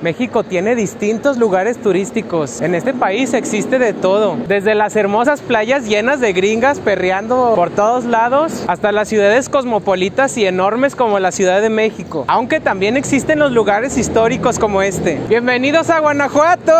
México tiene distintos lugares turísticos. En este país existe de todo, desde las hermosas playas llenas de gringas perreando por todos lados, hasta las ciudades cosmopolitas y enormes como la Ciudad de México, aunque también existen los lugares históricos como este. ¡Bienvenidos a Guanajuato!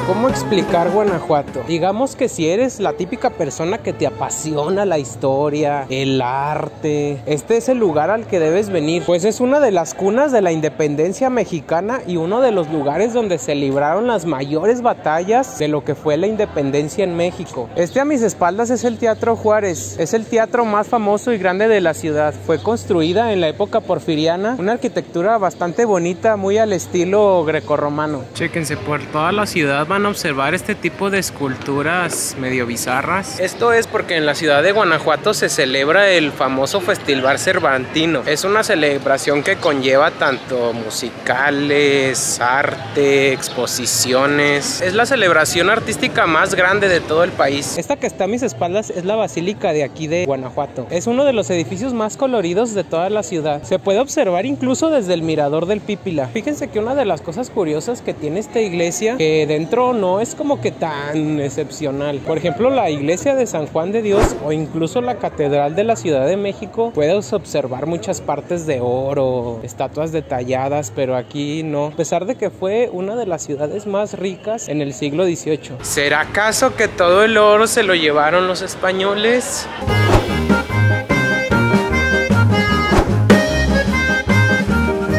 ¿Cómo explicar Guanajuato? Digamos que si eres la típica persona que te apasiona la historia, el arte, este es el lugar al que debes venir, pues es una de las cunas de la independencia mexicana y uno de los lugares donde se libraron las mayores batallas de lo que fue la independencia en México. Este a mis espaldas es el Teatro Juárez, es el teatro más famoso y grande de la ciudad. Fue construida en la época porfiriana, una arquitectura bastante bonita, muy al estilo grecorromano. Chéquense, por toda la ciudad van a observar este tipo de esculturas medio bizarras. Esto es porque en la ciudad de Guanajuato se celebra el famoso Festival Cervantino. Es una celebración que conlleva tanto musicales, arte, exposiciones. Es la celebración artística más grande de todo el país. Esta que está a mis espaldas es la basílica de aquí de Guanajuato. Es uno de los edificios más coloridos de toda la ciudad. Se puede observar incluso desde el mirador del Pípila. Fíjense que una de las cosas curiosas que tiene esta iglesia, que dentro no es como que tan excepcional. Por ejemplo, la iglesia de San Juan de Dios o incluso la catedral de la Ciudad de México, puedes observar muchas partes de oro, estatuas detalladas, pero aquí no. A pesar de que fue una de las ciudades más ricas en el siglo XVIII. ¿Será acaso que todo el oro se lo llevaron los españoles?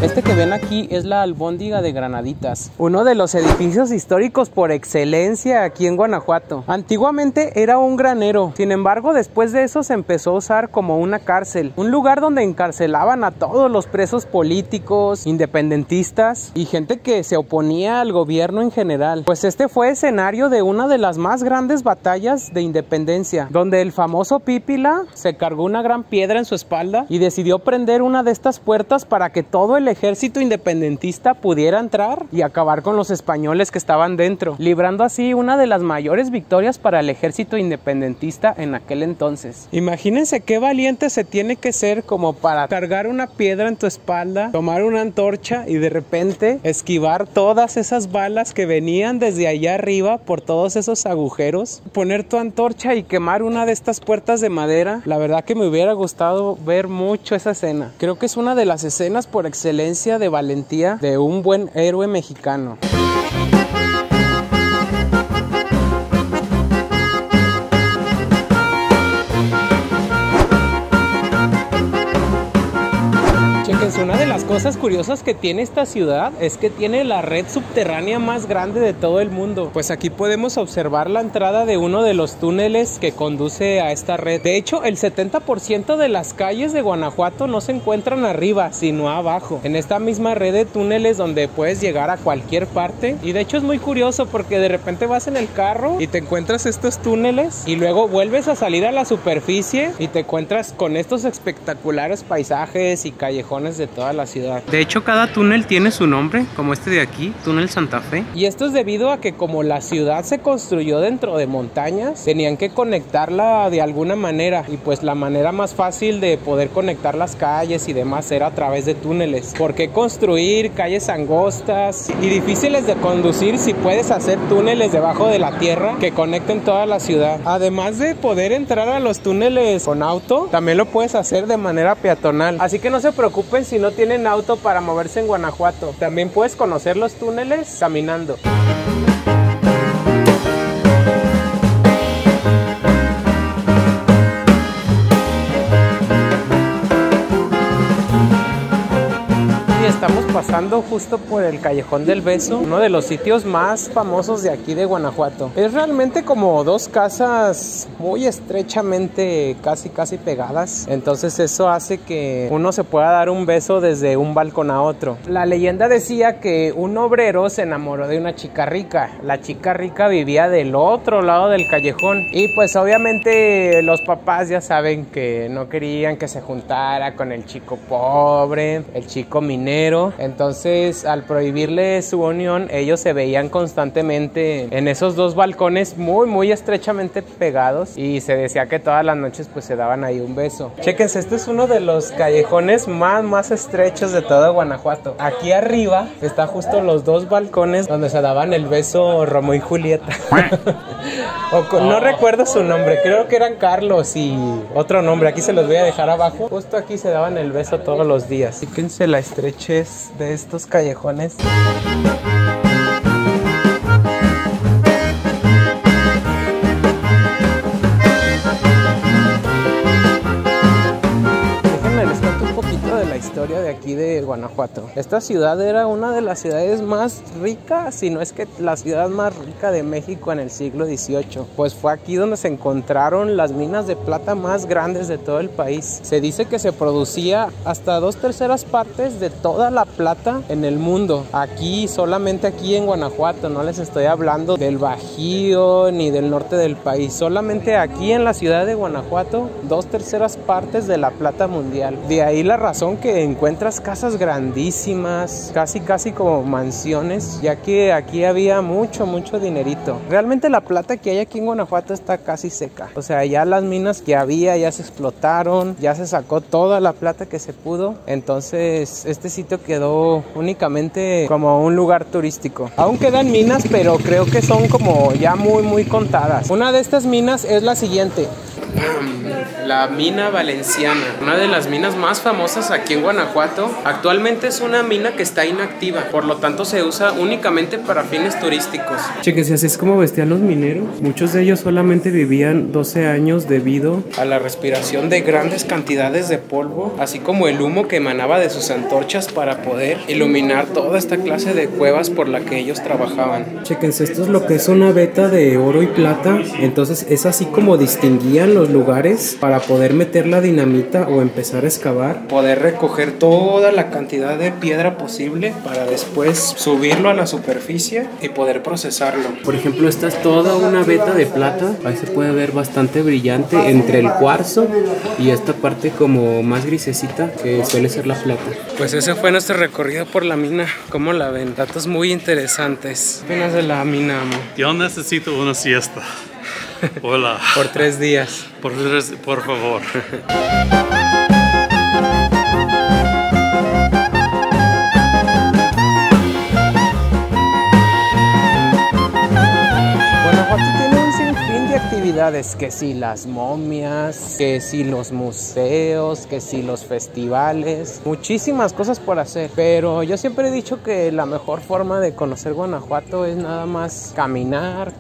Este que ven aquí es la Albóndiga de Granaditas, uno de los edificios históricos por excelencia aquí en Guanajuato. Antiguamente era un granero, sin embargo después de eso se empezó a usar como una cárcel, un lugar donde encarcelaban a todos los presos políticos, independentistas y gente que se oponía al gobierno en general. Pues este fue escenario de una de las más grandes batallas de independencia, donde el famoso Pípila se cargó una gran piedra en su espalda y decidió prender una de estas puertas para que todo el ejército independentista pudiera entrar y acabar con los españoles que estaban dentro, librando así una de las mayores victorias para el ejército independentista en aquel entonces. Imagínense qué valiente se tiene que ser como para cargar una piedra en tu espalda, tomar una antorcha y de repente esquivar todas esas balas que venían desde allá arriba por todos esos agujeros, poner tu antorcha y quemar una de estas puertas de madera. La verdad que me hubiera gustado ver mucho esa escena. Creo que es una de las escenas por excelencia de valentía de un buen héroe mexicano. Una de las cosas curiosas que tiene esta ciudad es que tiene la red subterránea más grande de todo el mundo. Pues aquí podemos observar la entrada de uno de los túneles que conduce a esta red. De hecho, el 70% de las calles de Guanajuato no se encuentran arriba, sino abajo, en esta misma red de túneles donde puedes llegar a cualquier parte. Y de hecho es muy curioso porque de repente vas en el carro y te encuentras estos túneles y luego vuelves a salir a la superficie y te encuentras con estos espectaculares paisajes y callejones de toda la ciudad. De hecho, cada túnel tiene su nombre, como este de aquí, Túnel Santa Fe. Y esto es debido a que como la ciudad se construyó dentro de montañas, tenían que conectarla de alguna manera. Y pues la manera más fácil de poder conectar las calles y demás era a través de túneles. ¿Por qué construir calles angostas y difíciles de conducir si puedes hacer túneles debajo de la tierra que conecten toda la ciudad? Además de poder entrar a los túneles con auto, también lo puedes hacer de manera peatonal. Así que no se preocupen si no tienen auto para moverse en Guanajuato. También puedes conocer los túneles caminando. Estamos pasando justo por el Callejón del Beso, uno de los sitios más famosos de aquí de Guanajuato. Es realmente como dos casas muy estrechamente casi pegadas, entonces eso hace que uno se pueda dar un beso desde un balcón a otro. La leyenda decía que un obrero se enamoró de una chica rica. La chica rica vivía del otro lado del callejón y pues obviamente los papás ya saben que no querían que se juntara con el chico pobre, el chico minero. Entonces, al prohibirle su unión, ellos se veían constantemente en esos dos balcones muy estrechamente pegados y se decía que todas las noches pues se daban ahí un beso. Chéquense, este es uno de los callejones más estrechos de todo Guanajuato. Aquí arriba está justo los dos balcones donde se daban el beso Romeo y Julieta. No recuerdo su nombre, creo que eran Carlos y otro nombre, aquí se los voy a dejar abajo. Justo aquí se daban el beso todos los días. Fíjense la estrechez de estos callejones. Historia de aquí de Guanajuato. Esta ciudad era una de las ciudades más ricas, si no es que la ciudad más rica de México en el siglo XVIII, pues fue aquí donde se encontraron las minas de plata más grandes de todo el país. Se dice que se producía hasta 2/3 partes de toda la plata en el mundo, aquí, solamente aquí en Guanajuato. No les estoy hablando del Bajío ni del norte del país, solamente aquí en la ciudad de Guanajuato, 2/3 partes de la plata mundial. De ahí la razón que encuentras casas grandísimas, casi como mansiones, ya que aquí había mucho dinerito. Realmente la plata que hay aquí en Guanajuato está casi seca, o sea, ya las minas que había ya se explotaron, ya se sacó toda la plata que se pudo. Entonces este sitio quedó únicamente como un lugar turístico. Aún quedan minas, pero creo que son como ya muy contadas. Una de estas minas es la siguiente: la mina Valenciana, una de las minas más famosas aquí en Guanajuato. Actualmente es una mina que está inactiva, por lo tanto se usa únicamente para fines turísticos. Chequense, así es como vestían los mineros. Muchos de ellos solamente vivían 12 años debido a la respiración de grandes cantidades de polvo, así como el humo que emanaba de sus antorchas para poder iluminar toda esta clase de cuevas por la que ellos trabajaban. Chequense, esto es lo que es una veta de oro y plata. Entonces es así como distinguían los lugares para poder meter la dinamita o empezar a excavar, poder recoger toda la cantidad de piedra posible para después subirlo a la superficie y poder procesarlo. Por ejemplo, esta es toda una veta de plata, ahí se puede ver bastante brillante entre el cuarzo y esta parte como más grisecita que suele ser la plata. Pues ese fue nuestro recorrido por la mina. ¿Cómo la ven? Datos muy interesantes. ¿Qué opinas de la mina, amo? Yo necesito una siesta. Hola. Por 3 días. Por favor. Actividades, que si las momias, que si los museos, que si los festivales, muchísimas cosas por hacer, pero yo siempre he dicho que la mejor forma de conocer Guanajuato es nada más caminar,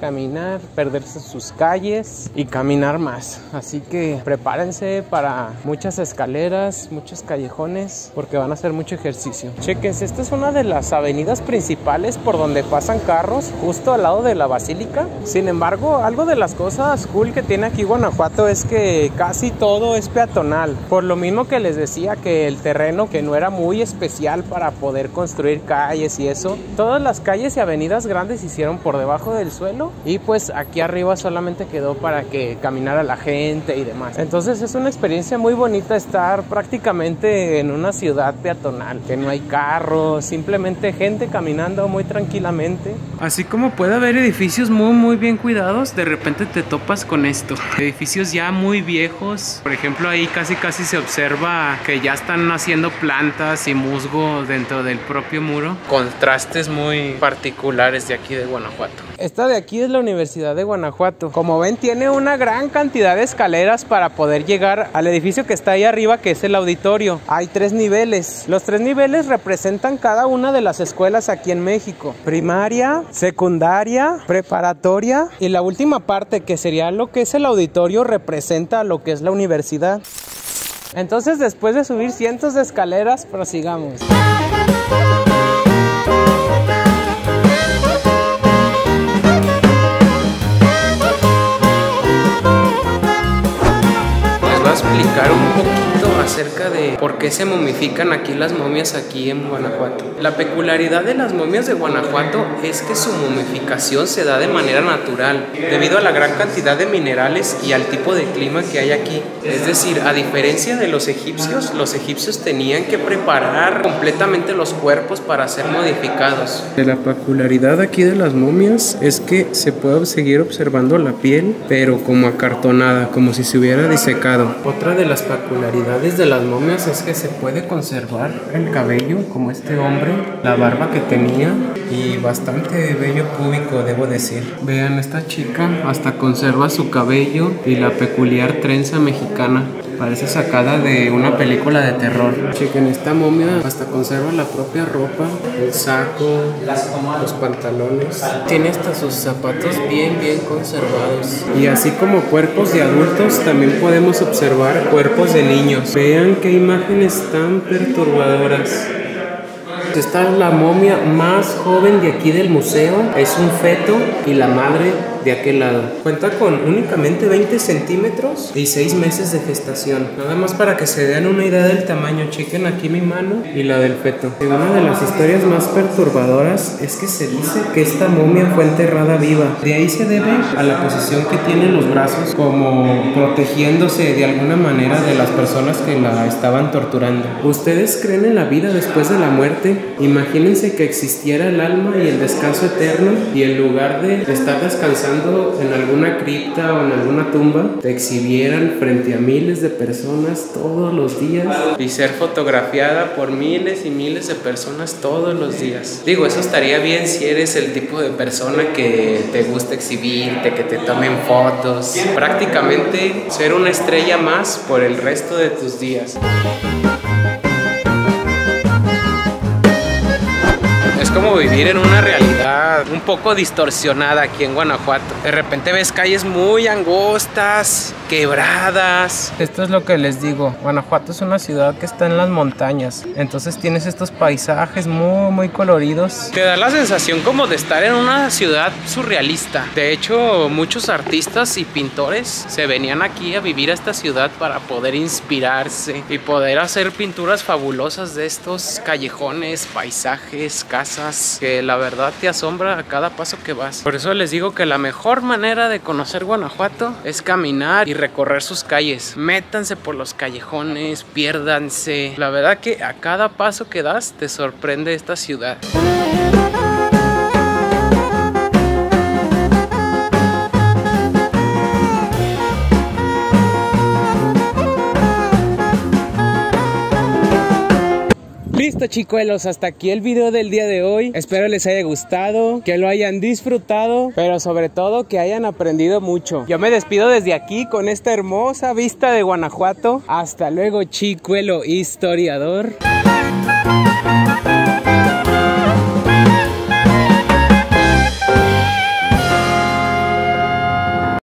perderse en sus calles y caminar más. Así que prepárense para muchas escaleras, muchos callejones, porque van a hacer mucho ejercicio. Chequense, esta es una de las avenidas principales por donde pasan carros, justo al lado de la basílica. Sin embargo, algo de las cosas cool que tiene aquí Guanajuato es que casi todo es peatonal, por lo mismo que les decía que el terreno que no era muy especial para poder construir calles y eso, todas las calles y avenidas grandes se hicieron por debajo del suelo y pues aquí arriba solamente quedó para que caminara la gente y demás. Entonces es una experiencia muy bonita estar prácticamente en una ciudad peatonal, que no hay carros, simplemente gente caminando muy tranquilamente. Así como puede haber edificios muy bien cuidados, de repente te topas con esto, edificios ya muy viejos. Por ejemplo, ahí casi se observa que ya están haciendo plantas y musgo dentro del propio muro. Contrastes muy particulares de aquí de Guanajuato. Esta de aquí es la Universidad de Guanajuato. Como ven, tiene una gran cantidad de escaleras para poder llegar al edificio que está ahí arriba, que es el auditorio. Hay 3 niveles. Los 3 niveles representan cada una de las escuelas aquí en México: primaria, secundaria, preparatoria, y la última parte, que sería lo que es el auditorio, representa lo que es la universidad. Entonces, después de subir cientos de escaleras, prosigamos. Les voy a explicar un poquito acerca de por qué se momifican aquí las momias aquí en Guanajuato. La peculiaridad de las momias de Guanajuato es que su momificación se da de manera natural, debido a la gran cantidad de minerales y al tipo de clima que hay aquí. Es decir, a diferencia de los egipcios tenían que preparar completamente los cuerpos para ser modificados. La peculiaridad aquí de las momias es que se puede seguir observando la piel, pero como acartonada, como si se hubiera disecado. Otra de las peculiaridades de las momias es que se puede conservar el cabello, como este hombre, la barba que tenía y bastante vello púbico, debo decir. Vean, esta chica hasta conserva su cabello y la peculiar trenza mexicana. Parece sacada de una película de terror. Chequen, esta momia hasta conserva la propia ropa, el saco, los pantalones. Tiene hasta sus zapatos bien conservados. Y así como cuerpos de adultos, también podemos observar cuerpos de niños. Vean qué imágenes tan perturbadoras. Esta es la momia más joven de aquí del museo. Es un feto y la madre de aquel lado. Cuenta con únicamente 20 centímetros y 6 meses de gestación. Nada más para que se den una idea del tamaño. Chequen aquí mi mano y la del feto. Y una de las historias más perturbadoras es que se dice que esta momia fue enterrada viva. De ahí se debe a la posición que tienen los brazos, como protegiéndose de alguna manera de las personas que la estaban torturando. ¿Ustedes creen en la vida después de la muerte? Imagínense que existiera el alma y el descanso eterno, y en lugar de estar descansando en alguna cripta o en alguna tumba, te exhibieran frente a miles de personas todos los días y ser fotografiada por miles y miles de personas todos los días. Digo, eso estaría bien si eres el tipo de persona que te gusta exhibirte, que te tomen fotos, prácticamente ser una estrella más por el resto de tus días. Es como vivir en una realidad un poco distorsionada aquí en Guanajuato. De repente ves calles muy angostas, quebradas. Esto es lo que les digo. Guanajuato es una ciudad que está en las montañas. Entonces tienes estos paisajes muy coloridos. Te da la sensación como de estar en una ciudad surrealista. De hecho, muchos artistas y pintores se venían aquí a vivir a esta ciudad para poder inspirarse y poder hacer pinturas fabulosas de estos callejones, paisajes, casas, que la verdad te asombra a cada paso que vas. Por eso les digo que la mejor manera de conocer Guanajuato es caminar y recorrer sus calles. Métanse por los callejones, piérdanse. La verdad que a cada paso que das te sorprende esta ciudad. Listo, chicuelos, hasta aquí el video del día de hoy. Espero les haya gustado, que lo hayan disfrutado, pero sobre todo que hayan aprendido mucho. Yo me despido desde aquí con esta hermosa vista de Guanajuato. Hasta luego, chicuelo historiador.